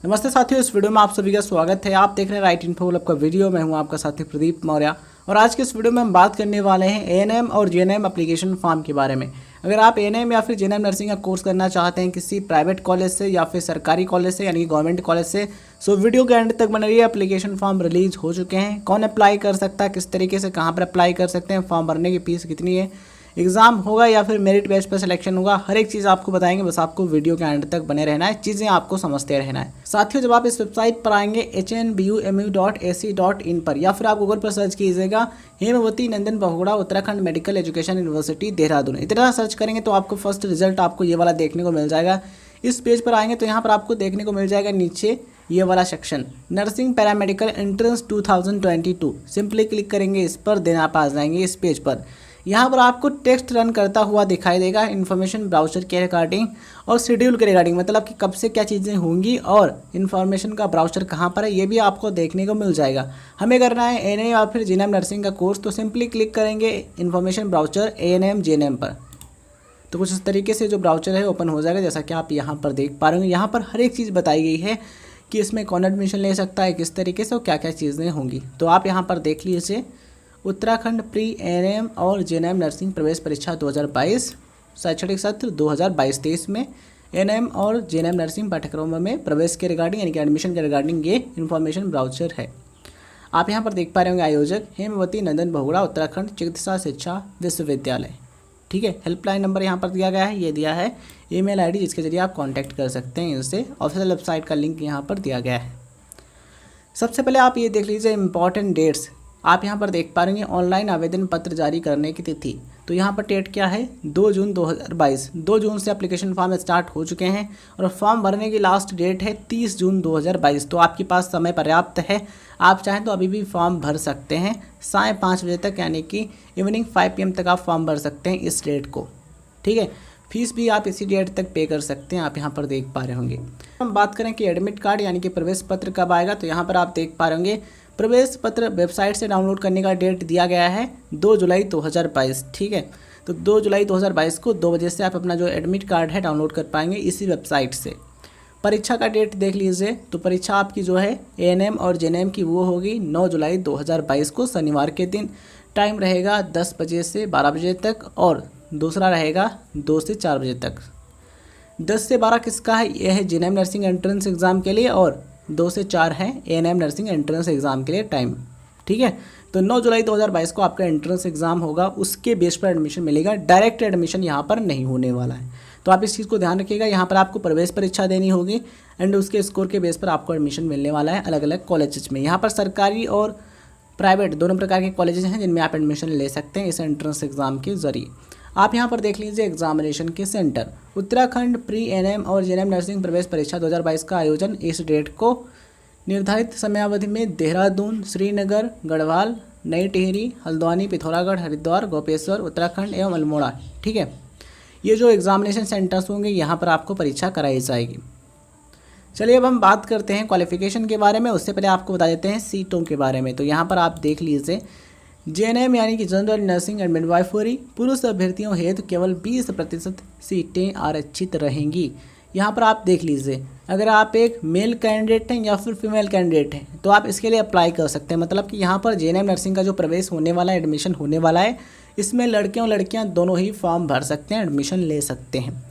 नमस्ते साथियों, इस वीडियो में आप सभी का स्वागत है। आप देख रहे हैं राइट इन्फो क्लब का वीडियो। मैं हूं आपका साथी प्रदीप मौर्य और आज के इस वीडियो में हम बात करने वाले हैं एएनएम और जेएनएम एप्लीकेशन फॉर्म के बारे में। अगर आप एएनएम या फिर जेएनएम नर्सिंग का कोर्स करना चाहते हैं किसी प्राइवेट कॉलेज से या फिर सरकारी कॉलेज से यानी कि गवर्नमेंट कॉलेज से, सो वीडियो के एंड तक बने रहिए। एप्लीकेशन फॉर्म रिलीज हो चुके हैं। कौन अप्लाई कर सकता है, किस तरीके से, कहाँ पर अप्लाई कर सकते हैं, फॉर्म भरने की फीस कितनी है, एग्जाम होगा या फिर मेरिट बेस पर सिलेक्शन होगा, हर एक चीज़ आपको बताएंगे। बस आपको वीडियो के एंड तक बने रहना है, चीज़ें आपको समझते रहना है। साथियों, जब आप इस वेबसाइट पर आएंगे hnbumu.ac.in पर या फिर आप गूगल पर सर्च कीजिएगा Hemvati Nandan Bahuguna Uttarakhand medical education university Dehradun, इतना सर्च करेंगे तो आपको फर्स्ट रिजल्ट आपको ये वाला देखने को मिल जाएगा। इस पेज पर आएंगे तो यहाँ पर आपको देखने को मिल जाएगा नीचे ये वाला section nursing paramedical entrance 2022। Simply click करेंगे इस पर, देन आप आ जाएंगे इस पेज पर। यहाँ पर आपको टेक्स्ट रन करता हुआ दिखाई देगा इन्फॉर्मेशन ब्राउज़र के रिगार्डिंग और शेड्यूल के रिगार्डिंग, मतलब कि कब से क्या चीज़ें होंगी और इन्फॉर्मेशन का ब्राउज़र कहाँ पर है ये भी आपको देखने को मिल जाएगा। हमें करना है एएनएम या फिर जेएनएम नर्सिंग का कोर्स, तो सिंपली क्लिक करेंगे इन्फॉर्मेशन ब्राउज़र एएनएम जेएनएम पर। तो कुछ इस तरीके से जो ब्राउज़र है ओपन हो जाएगा, जैसा कि आप यहाँ पर देख पा रहे होंगे। यहाँ पर हर एक चीज़ बताई गई है कि इसमें कौन एडमिशन ले सकता है, किस तरीके से और क्या क्या चीज़ें होंगी। तो आप यहाँ पर देख लीजिए उत्तराखंड प्री एएनएम और जेएनएम नर्सिंग प्रवेश परीक्षा 2022 शैक्षणिक सत्र 2022-23 में एएनएम और जेएनएम नर्सिंग पाठ्यक्रमों में प्रवेश के रिगार्डिंग यानी कि एडमिशन के रिगार्डिंग ये इन्फॉर्मेशन ब्राउज़र है। आप यहाँ पर देख पा रहे होंगे आयोजक हेमवती नंदन बहुगुणा उत्तराखंड चिकित्सा शिक्षा विश्वविद्यालय। ठीक है, हेल्पलाइन नंबर यहाँ पर दिया गया है, ये दिया है ईमेल आईडी जिसके जरिए आप कांटेक्ट कर सकते हैं इनसे। ऑफिशियल वेबसाइट का लिंक यहाँ पर दिया गया है। सबसे पहले आप ये देख लीजिए इंपॉर्टेंट डेट्स। आप यहाँ पर देख पा रहे हैं ऑनलाइन आवेदन पत्र जारी करने की तिथि। तो यहाँ पर डेट क्या है, 2 जून 2022। 2 जून से एप्लीकेशन फॉर्म स्टार्ट हो चुके हैं और फॉर्म भरने की लास्ट डेट है 30 जून 2022। तो आपके पास समय पर्याप्त है। आप चाहें तो अभी भी फॉर्म भर सकते हैं 5:30 बजे तक, यानी कि इवनिंग 5 PM तक आप फॉर्म भर सकते हैं इस डेट को। ठीक है, फीस भी आप इसी डेट तक पे कर सकते हैं। आप यहाँ पर देख पा रहे होंगे। हम बात करें कि एडमिट कार्ड यानी कि प्रवेश पत्र कब आएगा, तो यहाँ पर आप देख पा रहे होंगे प्रवेश पत्र वेबसाइट से डाउनलोड करने का डेट दिया गया है 2 जुलाई 2022। ठीक है, तो 2 जुलाई 2022 को 2 बजे से आप अपना जो एडमिट कार्ड है डाउनलोड कर पाएंगे इसी वेबसाइट से। परीक्षा का डेट देख लीजिए, तो परीक्षा आपकी जो है एएनएम और जेएनएम की वो होगी 9 जुलाई 2022 को शनिवार के दिन। टाइम रहेगा 10 बजे से 12 बजे तक और दूसरा रहेगा 2 से 4 बजे तक। 10 से 12 किसका है, यह है जेएनएम नर्सिंग एंट्रेंस एग्ज़ाम के लिए और 2 से 4 है एएनएम नर्सिंग एंट्रेंस एग्ज़ाम के लिए टाइम। ठीक है, तो 9 जुलाई 2022 को आपका एंट्रेंस एग्ज़ाम होगा, उसके बेस पर एडमिशन मिलेगा। डायरेक्ट एडमिशन यहाँ पर नहीं होने वाला है, तो आप इस चीज़ को ध्यान रखिएगा। यहाँ पर आपको प्रवेश परीक्षा देनी होगी एंड उसके स्कोर के बेस पर आपको एडमिशन मिलने वाला है अलग अलग कॉलेजेस में। यहाँ पर सरकारी और प्राइवेट दोनों प्रकार के कॉलेजेस हैं जिनमें आप एडमिशन ले सकते हैं इस एंट्रेंस एग्ज़ाम के ज़रिए। आप यहाँ पर देख लीजिए एग्जामिनेशन के सेंटर उत्तराखंड प्री एएनएम और जेएनएम नर्सिंग प्रवेश परीक्षा 2022 का आयोजन इस डेट को निर्धारित समयावधि में देहरादून, श्रीनगर, गढ़वाल, नई टिहरी, हल्द्वानी, पिथौरागढ़, हरिद्वार, गोपेश्वर, उत्तराखंड एवं अल्मोड़ा। ठीक है, ये जो एग्जामिनेशन सेंटर्स होंगे यहाँ पर आपको परीक्षा कराई जाएगी। चलिए अब हम बात करते हैं क्वालिफिकेशन के बारे में। उससे पहले आपको बता देते हैं सीटों के बारे में। तो यहाँ पर आप देख लीजिए जेएनएम यानी कि जनरल नर्सिंग एंड मिडवाइफरी पुरुष अभ्यर्थियों हेतु केवल 20% सीटें आरक्षित रहेंगी। यहाँ पर आप देख लीजिए, अगर आप एक मेल कैंडिडेट हैं या फिर फीमेल कैंडिडेट हैं तो आप इसके लिए अप्लाई कर सकते हैं। मतलब कि यहाँ पर जेएनएम नर्सिंग का जो प्रवेश होने वाला है, एडमिशन होने वाला है, इसमें लड़के और लड़कियाँ दोनों ही फॉर्म भर सकते हैं, एडमिशन ले सकते हैं।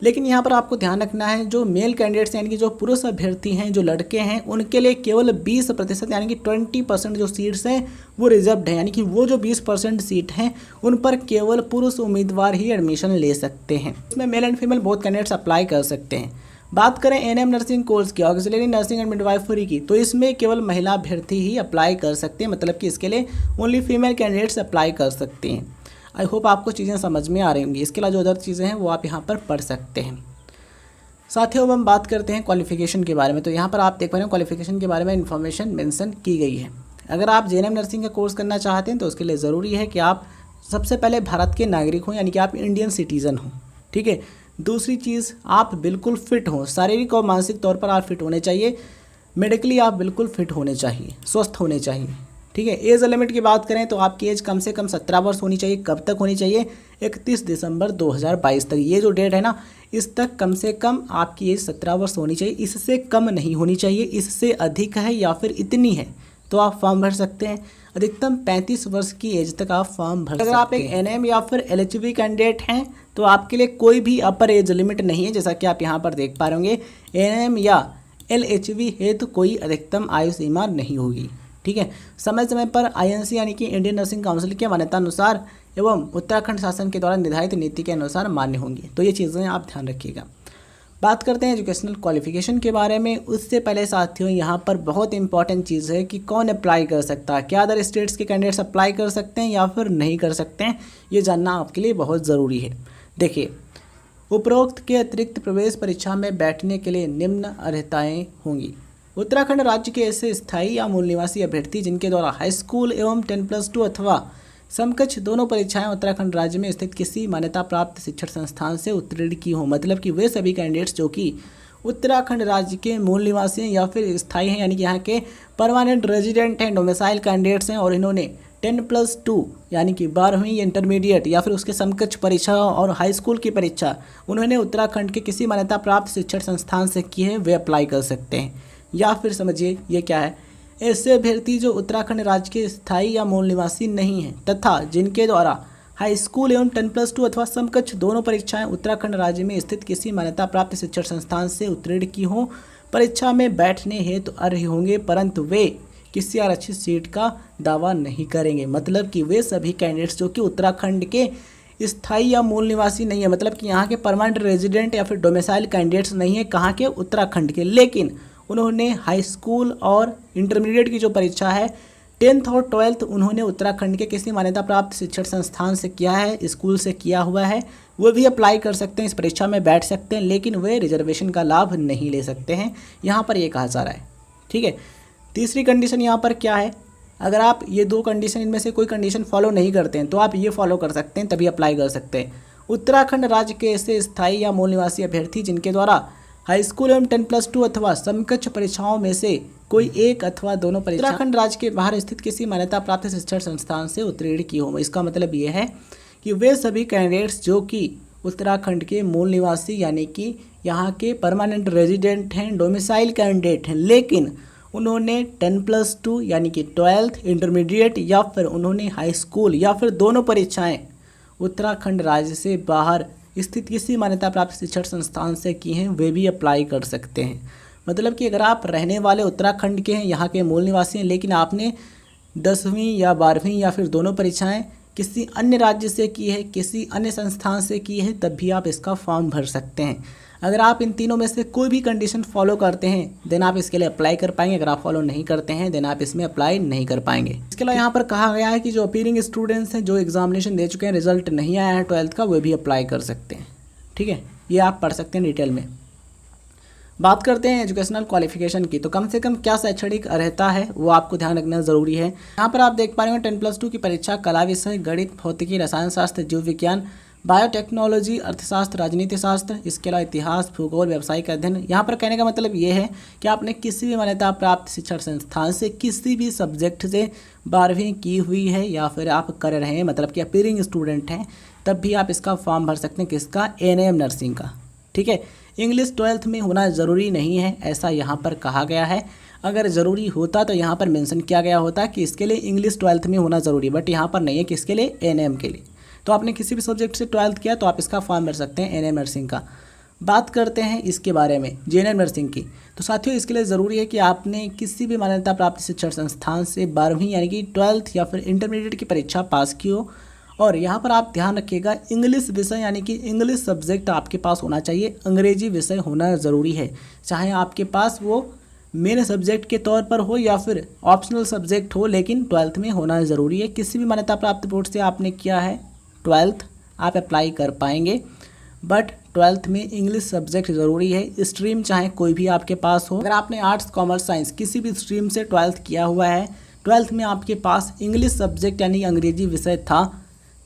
लेकिन यहाँ पर आपको ध्यान रखना है, जो मेल कैंडिडेट्स यानी कि जो पुरुष अभ्यर्थी हैं, जो लड़के हैं, उनके लिए केवल 20% यानी कि 20% जो सीट्स हैं वो रिजर्व्ड है। यानी कि वो जो 20% सीट हैं उन पर केवल पुरुष उम्मीदवार ही एडमिशन ले सकते हैं। इसमें male and female both candidates apply कर सकते हैं। बात करें एएनएम नर्सिंग कोर्स की, ऑक्सिलरी नर्सिंग एंड मिडवाइफरी की, तो इसमें केवल महिला अभ्यर्थी ही अप्लाई कर सकते हैं। मतलब कि इसके लिए ओनली फीमेल कैंडिडेट्स अप्लाई कर सकते हैं। आई होप आपको चीज़ें समझ में आ रही होंगी। इसके अलावा जो अदर चीज़ें हैं वो आप यहाँ पर पढ़ सकते हैं। साथियों, अब हम बात करते हैं क्वालिफिकेशन के बारे में। तो यहाँ पर आप देख पा रहे हैं क्वालिफिकेशन के बारे में इन्फॉर्मेशन मेंशन की गई है। अगर आप जेएनएम नर्सिंग का कोर्स करना चाहते हैं तो उसके लिए ज़रूरी है कि आप सबसे पहले भारत के नागरिक हों, यानी कि आप इंडियन सिटीज़न हों। ठीक है, दूसरी चीज़ आप बिल्कुल फिट हों, शारीरिक और मानसिक तौर पर आप फिट होने चाहिए। मेडिकली आप बिल्कुल फिट होने चाहिए, स्वस्थ होने चाहिए। ठीक है। एज लिमिट की बात करें तो आपकी एज कम से कम 17 वर्ष होनी चाहिए। कब तक होनी चाहिए? 31 दिसंबर 2022 तक। ये जो डेट है ना, इस तक कम से कम आपकी एज 17 वर्ष होनी चाहिए। इससे कम नहीं होनी चाहिए। इससे अधिक है या फिर इतनी है तो आप फॉर्म भर सकते हैं। अधिकतम 35 वर्ष की एज तक आप फॉर्म भर सकते हैं। अगर आप एक एनएम या फिर एलएचबी कैंडिडेट हैं तो आपके लिए कोई भी अपर एज लिमिट नहीं है, जैसा कि आप यहाँ पर देख पा रहे होंगे। एनएम या एलएचबी है तो कोई अधिकतम आयु सीमा नहीं होगी। ठीक है। समय समय पर आईएनसी यानी कि इंडियन नर्सिंग काउंसिल के मान्यता अनुसार एवं उत्तराखंड शासन के द्वारा निर्धारित नीति के अनुसार मान्य होंगी। तो ये चीज़ें आप ध्यान रखिएगा। बात करते हैं एजुकेशनल क्वालिफिकेशन के बारे में। उससे पहले साथियों यहाँ पर बहुत इंपॉर्टेंट चीज़ है कि कौन अप्लाई कर सकता है। क्या अदर स्टेट्स के कैंडिडेट्स अप्लाई कर सकते हैं या फिर नहीं कर सकते हैं, ये जानना आपके लिए बहुत ज़रूरी है। देखिए, उपरोक्त के अतिरिक्त प्रवेश परीक्षा में बैठने के लिए निम्न अर्हताएँ होंगी। उत्तराखंड राज्य के ऐसे स्थायी या मूल निवासी अभ्यर्थी जिनके द्वारा हाई स्कूल एवं 10+2 अथवा समकक्ष दोनों परीक्षाएं उत्तराखंड राज्य में स्थित किसी मान्यता प्राप्त शिक्षण संस्थान से उत्तीर्ण की हों। मतलब कि वे सभी कैंडिडेट्स जो कि उत्तराखंड राज्य के मूल निवासी हैं या फिर स्थायी हैं, यानी कि यहाँ के परमानेंट रेजिडेंट हैं, डोमिसाइल कैंडिडेट्स हैं और इन्होंने 10+2 यानी कि 12वीं इंटरमीडिएट या फिर उसके समकक्ष परीक्षा और हाई स्कूल की परीक्षा उन्होंने उत्तराखंड के किसी मान्यता प्राप्त शिक्षण संस्थान से की है, वे अप्लाई कर सकते हैं। या फिर समझिए ये क्या है, ऐसे अभ्यर्थी जो उत्तराखंड राज्य के स्थायी या मूल निवासी नहीं हैं तथा जिनके द्वारा हाई स्कूल एवं 10+2 अथवा समकक्ष दोनों परीक्षाएं उत्तराखंड राज्य में स्थित किसी मान्यता प्राप्त शिक्षण संस्थान से उत्तीर्ण की हों, परीक्षा में बैठने हेतु अर्ह होंगे, परंतु वे किसी आरक्षित सीट का दावा नहीं करेंगे। मतलब कि वे सभी कैंडिडेट्स जो कि उत्तराखंड के स्थायी या मूल निवासी नहीं है, मतलब कि यहाँ के परमानेंट रेजिडेंट या फिर डोमिसाइल कैंडिडेट्स नहीं है, कहाँ के? उत्तराखंड के, लेकिन उन्होंने हाई स्कूल और इंटरमीडिएट की जो परीक्षा है 10th और 12th उन्होंने उत्तराखंड के किसी मान्यता प्राप्त शिक्षण संस्थान से किया है, स्कूल से किया हुआ है, वो भी अप्लाई कर सकते हैं, इस परीक्षा में बैठ सकते हैं, लेकिन वे रिजर्वेशन का लाभ नहीं ले सकते हैं। यहाँ पर ये कहा जा रहा है। ठीक है। तीसरी कंडीशन यहाँ पर क्या है, अगर आप ये दो कंडीशन इनमें से कोई कंडीशन फॉलो नहीं करते हैं तो आप ये फॉलो कर सकते हैं, तभी अप्लाई कर सकते हैं। उत्तराखंड राज्य के ऐसे स्थायी या मूल निवासी अभ्यर्थी जिनके द्वारा हाई स्कूल एवं 10+2 अथवा समकक्ष परीक्षाओं में से कोई एक अथवा दोनों परीक्षा उत्तराखंड राज्य के बाहर स्थित किसी मान्यता प्राप्त शिक्षण संस्थान से उत्तीर्ण की हो। इसका मतलब ये है कि वे सभी कैंडिडेट्स जो कि उत्तराखंड के मूल निवासी यानी कि यहाँ के परमानेंट रेजिडेंट हैं, डोमिसाइल कैंडिडेट हैं, लेकिन उन्होंने 10+2 यानी कि 12th इंटरमीडिएट या फिर उन्होंने हाई स्कूल या फिर दोनों परीक्षाएँ उत्तराखंड राज्य से बाहर स्थित किसी मान्यता प्राप्त शिक्षण संस्थान से की हैं, वे भी अप्लाई कर सकते हैं। मतलब कि अगर आप रहने वाले उत्तराखंड के हैं, यहाँ के मूल निवासी हैं, लेकिन आपने 10वीं या 12वीं या फिर दोनों परीक्षाएं किसी अन्य राज्य से की है, किसी अन्य संस्थान से की है, तब भी आप इसका फॉर्म भर सकते हैं। अगर आप इन तीनों में से कोई भी कंडीशन फॉलो करते हैं देन आप इसके लिए अप्लाई कर पाएंगे। अगर आप फॉलो नहीं करते हैं देन आप इसमें अप्लाई नहीं कर पाएंगे। इसके अलावा यहाँ पर कहा गया है कि जो अपीयरिंग स्टूडेंट्स हैं, जो एग्जामिनेशन दे चुके हैं, रिजल्ट नहीं आया है 12th का, वो भी अप्लाई कर सकते हैं। ठीक है, ये आप पढ़ सकते हैं डिटेल में। बात करते हैं एजुकेशनल क्वालिफिकेशन की, तो कम से कम क्या शैक्षणिक अर्हता है वो आपको ध्यान रखना जरूरी है। यहाँ पर आप देख पा रहे हैं 10+2 की परीक्षा कला विषय, गणित, भौतिकी, रसायन शास्त्र, जीव विज्ञान, बायोटेक्नोलॉजी, अर्थशास्त्र, राजनीति शास्त्र, इसके अलावा इतिहास, भूगोल, व्यावसायिक अध्ययन। यहाँ पर कहने का मतलब ये है कि आपने किसी भी मान्यता प्राप्त शिक्षण संस्थान से किसी भी सब्जेक्ट से 12वीं की हुई है या फिर आप कर रहे हैं, मतलब कि अपीयरिंग स्टूडेंट हैं, तब भी आप इसका फॉर्म भर सकते हैं। किसका? एनएम नर्सिंग का। ठीक है। इंग्लिश 12th में होना ज़रूरी नहीं है, ऐसा यहाँ पर कहा गया है। अगर ज़रूरी होता तो यहाँ पर मेंशन किया गया होता कि इसके लिए इंग्लिश 12th में होना ज़रूरी है, बट यहाँ पर नहीं है कि इसके लिए एनएम के लिए। तो आपने किसी भी सब्जेक्ट से 12th किया तो आप इसका फॉर्म भर सकते हैं एनएम नर्सिंग का। बात करते हैं इसके बारे में जेएनएम नर्सिंग की, तो साथियों इसके लिए ज़रूरी है कि आपने किसी भी मान्यता प्राप्त शिक्षण संस्थान से 12वीं यानी कि 12th या फिर इंटरमीडिएट की परीक्षा पास की हो। और यहाँ पर आप ध्यान रखिएगा इंग्लिश विषय यानी कि इंग्लिश सब्जेक्ट आपके पास होना चाहिए, अंग्रेजी विषय होना ज़रूरी है, चाहे आपके पास वो मेन सब्जेक्ट के तौर पर हो या फिर ऑप्शनल सब्जेक्ट हो, लेकिन 12th में होना ज़रूरी है। किसी भी मान्यता प्राप्त बोर्ड से आपने किया है 12th, आप अप्लाई कर पाएंगे, बट 12th में इंग्लिश सब्जेक्ट ज़रूरी है। स्ट्रीम चाहे कोई भी आपके पास हो, अगर आपने आर्ट्स, कॉमर्स, साइंस किसी भी स्ट्रीम से 12th किया हुआ है, 12th में आपके पास इंग्लिश सब्जेक्ट यानी अंग्रेजी विषय था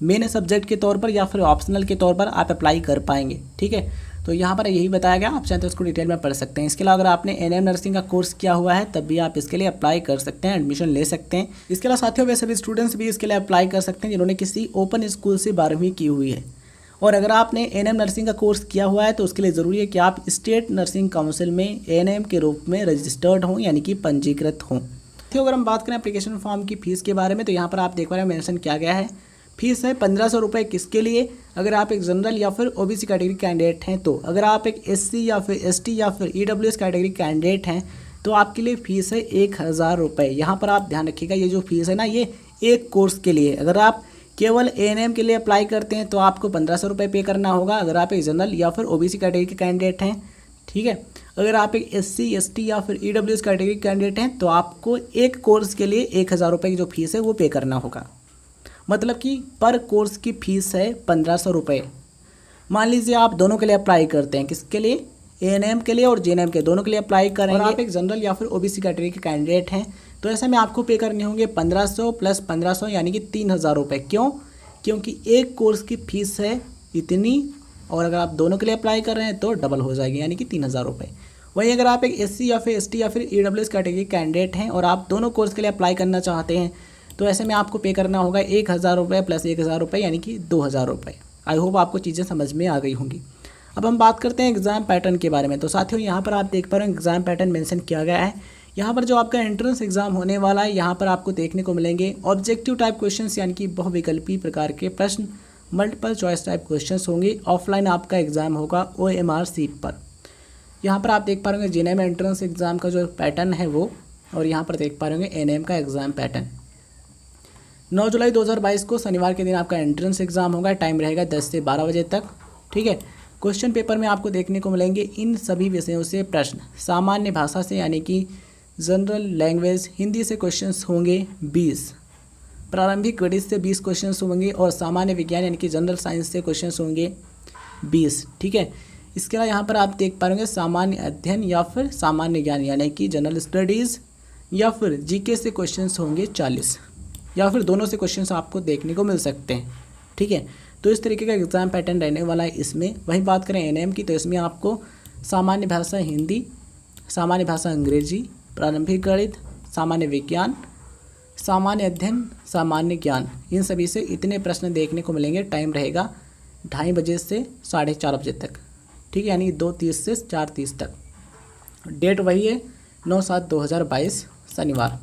मेन सब्जेक्ट के तौर पर या फिर ऑप्शनल के तौर पर, आप अप्लाई कर पाएंगे। ठीक है। तो यहाँ पर यही बताया गया, आप चाहें तो इसको डिटेल में पढ़ सकते हैं। इसके अलावा अगर आपने एएनएम नर्सिंग का कोर्स किया हुआ है तब भी आप इसके लिए अप्लाई कर सकते हैं, एडमिशन ले सकते हैं। इसके अलावा साथियों वैसे भी स्टूडेंट्स भी इसके लिए अप्लाई कर सकते हैं जिन्होंने किसी ओपन स्कूल से 12वीं की हुई है। और अगर आपने एएनएम नर्सिंग का कोर्स किया हुआ है तो उसके लिए ज़रूरी है कि आप स्टेट नर्सिंग काउंसिल में एएनएम के रूप में रजिस्टर्ड हों, यानी कि पंजीकृत हों। तो अगर हम बात करें एप्लीकेशन फॉर्म की फ़ीस के बारे में तो यहाँ पर आप देख पा रहे हैं मेंशन किया गया है। फीस है 1500 रुपये। किसके लिए? अगर आप एक जनरल या फिर ओबीसी कैटेगरी कैंडिडेट हैं तो। अगर आप एक एससी या फिर एसटी या फिर ईडब्ल्यूएस कैटेगरी कैंडिडेट हैं तो आपके लिए फ़ीस है 1000 रुपये। यहाँ पर आप ध्यान रखिएगा, ये जो फीस है ना ये एक कोर्स के लिए। अगर आप केवल एएनएम के लिए अप्लाई करते हैं तो आपको 1500 रुपये पे करना होगा। अगर आप एक जनरल या फिर ओबीसी कैटेगरी के कैंडिडेट हैं, ठीक है। अगर आप एक एससी एसटी या फिर ईडब्ल्यूएस कैटेगरी कैंडिडेट हैं तो आपको एक कोर्स के लिए 1000 रुपये की जो फीस है वो पे करना होगा। मतलब कि पर कोर्स की फ़ीस है 1500 रुपये। मान लीजिए आप दोनों के लिए अप्लाई करते हैं, किसके लिए? एएनएम के लिए और जेएनएम के, दोनों के लिए अप्लाई करेंगे। और आप एक जनरल या फिर ओबीसी कैटेगरी के कैंडिडेट हैं तो ऐसे में आपको पे करने होंगे 1500 प्लस 1500 यानी कि 3000 रुपये। क्यों? क्योंकि एक कोर्स की फ़ीस है इतनी और अगर आप दोनों के लिए अप्लाई कर रहे हैं तो डबल हो जाएगी, यानी कि 3000 रुपये। वहीं अगर आप एक एससी या फिर एसटी या फिर ईडब्ल्यूएस कैटेगरी कैंडिडेट हैं और आप दोनों कोर्स के लिए अप्लाई करना चाहते हैं तो ऐसे में आपको पे करना होगा 1000 रुपये प्लस 1000 रुपये यानी कि 2000 रुपये। आई होप आपको चीज़ें समझ में आ गई होंगी। अब हम बात करते हैं एग्ज़ाम पैटर्न के बारे में। तो साथियों यहाँ पर आप देख पा रहे हैं एग्ज़ाम पैटर्न मेंशन किया गया है। यहाँ पर जो आपका एंट्रेंस एग्ज़ाम होने वाला है यहाँ पर आपको देखने को मिलेंगे ऑब्जेक्टिव टाइप क्वेश्चंस, यानी कि बहुविकल्पी प्रकार के प्रश्न, मल्टीपल चॉइस टाइप क्वेश्चंस होंगे। ऑफलाइन आपका एग्ज़ाम होगा OMR सीट पर। यहाँ पर आप देख पा रहे होंगे जेएनएम एंट्रेंस एग्ज़ाम का जो पैटर्न है वो, और यहाँ पर देख पा रहे होंगे एएनएम का एग्ज़ाम पैटर्न। 9 जुलाई 2022 को शनिवार के दिन आपका एंट्रेंस एग्ज़ाम होगा। टाइम रहेगा 10 से 12 बजे तक, ठीक है। क्वेश्चन पेपर में आपको देखने को मिलेंगे इन सभी विषयों से प्रश्न। सामान्य भाषा से यानी कि जनरल लैंग्वेज हिंदी से क्वेश्चंस होंगे 20, प्रारंभिक गणित से 20 क्वेश्चंस होंगे और सामान्य विज्ञान यानी कि जनरल साइंस से क्वेश्चंस होंगे 20, ठीक है। इसके अलावा यहाँ पर आप देख पाएंगे सामान्य अध्ययन या फिर सामान्य ज्ञान यानी कि जनरल स्टडीज़ या फिर जीके से क्वेश्चंस होंगे 40, या फिर दोनों से क्वेश्चंस आपको देखने को मिल सकते हैं, ठीक है। तो इस तरीके का एग्ज़ाम पैटर्न रहने वाला है इसमें। वहीं बात करें एएनएम की तो इसमें आपको सामान्य भाषा हिंदी, सामान्य भाषा अंग्रेजी, प्रारंभिक गणित, सामान्य विज्ञान, सामान्य अध्ययन, सामान्य ज्ञान, इन सभी से इतने प्रश्न देखने को मिलेंगे। टाइम रहेगा 2:30 बजे से 4:30 बजे तक, ठीक है, यानी 2:30 से 4:30 तक। डेट वही है 9/7/2022 शनिवार।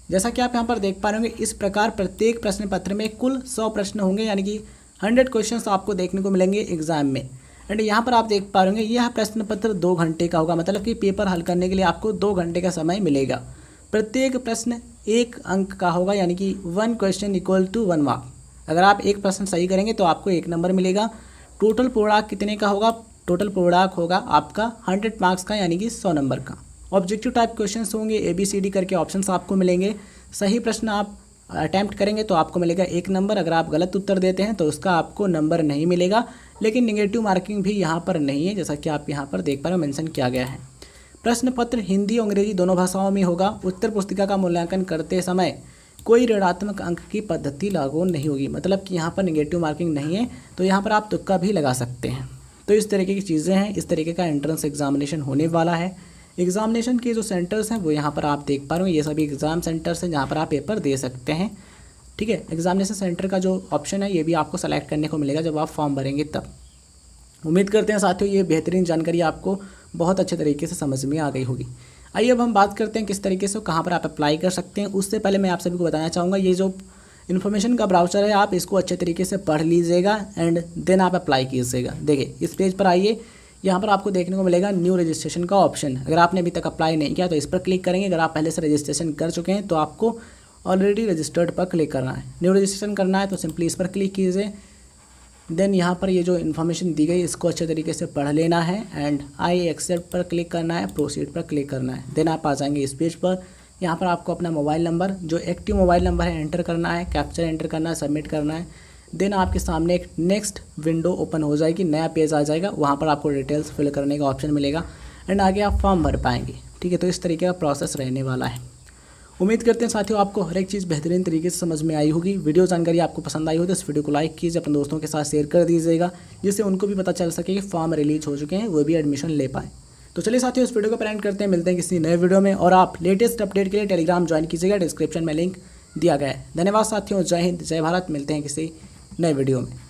जैसा कि आप यहाँ पर देख पा रहे होंगे इस प्रकार प्रत्येक प्रश्न पत्र में कुल 100 प्रश्न होंगे, यानी कि 100 क्वेश्चंस आपको देखने को मिलेंगे एग्जाम में। एंड यहाँ पर आप देख पा रहे होंगे यह प्रश्न पत्र 2 घंटे का होगा, मतलब कि पेपर हल करने के लिए आपको 2 घंटे का समय मिलेगा। प्रत्येक प्रश्न 1 अंक का होगा, यानी कि 1 क्वेश्चन इक्वल टू 1 मार्क। अगर आप एक प्रश्न सही करेंगे तो आपको 1 नंबर मिलेगा। टोटल पूर्णांक कितने का होगा? टोटल पूर्णांक होगा आपका 100 मार्क्स का, यानी कि 100 नंबर का। ऑब्जेक्टिव टाइप क्वेश्चंस होंगे, ABCD करके ऑप्शंस आपको मिलेंगे। सही प्रश्न आप अटैम्प्ट करेंगे तो आपको मिलेगा 1 नंबर। अगर आप गलत उत्तर देते हैं तो उसका आपको नंबर नहीं मिलेगा, लेकिन नेगेटिव मार्किंग भी यहाँ पर नहीं है, जैसा कि आप यहाँ पर देख पा रहे हो मेंशन किया गया है। प्रश्न पत्र हिंदी और अंग्रेजी दोनों भाषाओं में होगा। उत्तर पुस्तिका का मूल्यांकन करते समय कोई ऋणात्मक अंक की पद्धति लागू नहीं होगी, मतलब कि यहाँ पर नेगेटिव मार्किंग नहीं है, तो यहाँ पर आप तुक्का भी लगा सकते हैं। तो इस तरीके की चीज़ें हैं, इस तरीके का एंट्रेंस एग्जामिनेशन होने वाला है। एग्जामिनेशन के जो सेंटर्स हैं वो यहाँ पर आप देख पा रहे हो, ये सभी एग्ज़ाम सेंटर्स हैं जहाँ पर आप पेपर दे सकते हैं, ठीक है। एग्जामिनेशन सेंटर का जो ऑप्शन है ये भी आपको सेलेक्ट करने को मिलेगा जब आप फॉर्म भरेंगे तब। उम्मीद करते हैं साथियों ये बेहतरीन जानकारी आपको बहुत अच्छे तरीके से समझ में आ गई होगी। आइए अब हम बात करते हैं किस तरीके से कहाँ पर आप अप्लाई कर सकते हैं। उससे पहले मैं आप सभी को बताना चाहूँगा ये जो इन्फॉर्मेशन का ब्राउज़र है आप इसको अच्छे तरीके से पढ़ लीजिएगा एंड देन आप अप्लाई कीजिएगा। देखिए इस पेज पर आइए, यहाँ पर आपको देखने को मिलेगा न्यू रजिस्ट्रेशन का ऑप्शन। अगर आपने अभी तक अप्लाई नहीं किया तो इस पर क्लिक करेंगे। अगर आप पहले से रजिस्ट्रेशन कर चुके हैं तो आपको ऑलरेडी रजिस्टर्ड पर क्लिक करना है। न्यू रजिस्ट्रेशन करना है तो सिंपली इस पर क्लिक कीजिए। देन यहाँ पर ये जो इन्फॉर्मेशन दी गई इसको अच्छे तरीके से पढ़ लेना है एंड आई एक्सेप्ट पर क्लिक करना है, प्रोसीड पर क्लिक करना है। देन आप आ जाएंगे इस पेज पर। यहाँ पर आपको अपना मोबाइल नंबर जो एक्टिव मोबाइल नंबर है एंटर करना है, कैप्चर एंटर करना है, सबमिट करना है। देन आपके सामने एक नेक्स्ट विंडो ओपन हो जाएगी, नया पेज आ जाएगा। वहाँ पर आपको डिटेल्स फिल करने का ऑप्शन मिलेगा एंड आगे आप फॉर्म भर पाएंगे, ठीक है। तो इस तरीके का प्रोसेस रहने वाला है। उम्मीद करते हैं साथियों आपको हर एक चीज़ बेहतरीन तरीके से समझ में आई होगी। वीडियो जानकारी आपको पसंद आई हो तो इस वीडियो को लाइक कीजिए, अपने दोस्तों के साथ शेयर कर दीजिएगा, जिससे उनको भी पता चल सके कि फॉर्म रिलीज हो चुके हैं, वो भी एडमिशन ले पाएँ। तो चलिए साथियों इस वीडियो को एंड करते हैं, मिलते हैं किसी नए वीडियो में। और आप लेटेस्ट अपडेट के लिए टेलीग्राम ज्वाइन कीजिएगा, डिस्क्रिप्शन में लिंक दिया गया है। धन्यवाद साथियों, जय हिंद, जय भारत। मिलते हैं किसी नए वीडियो में।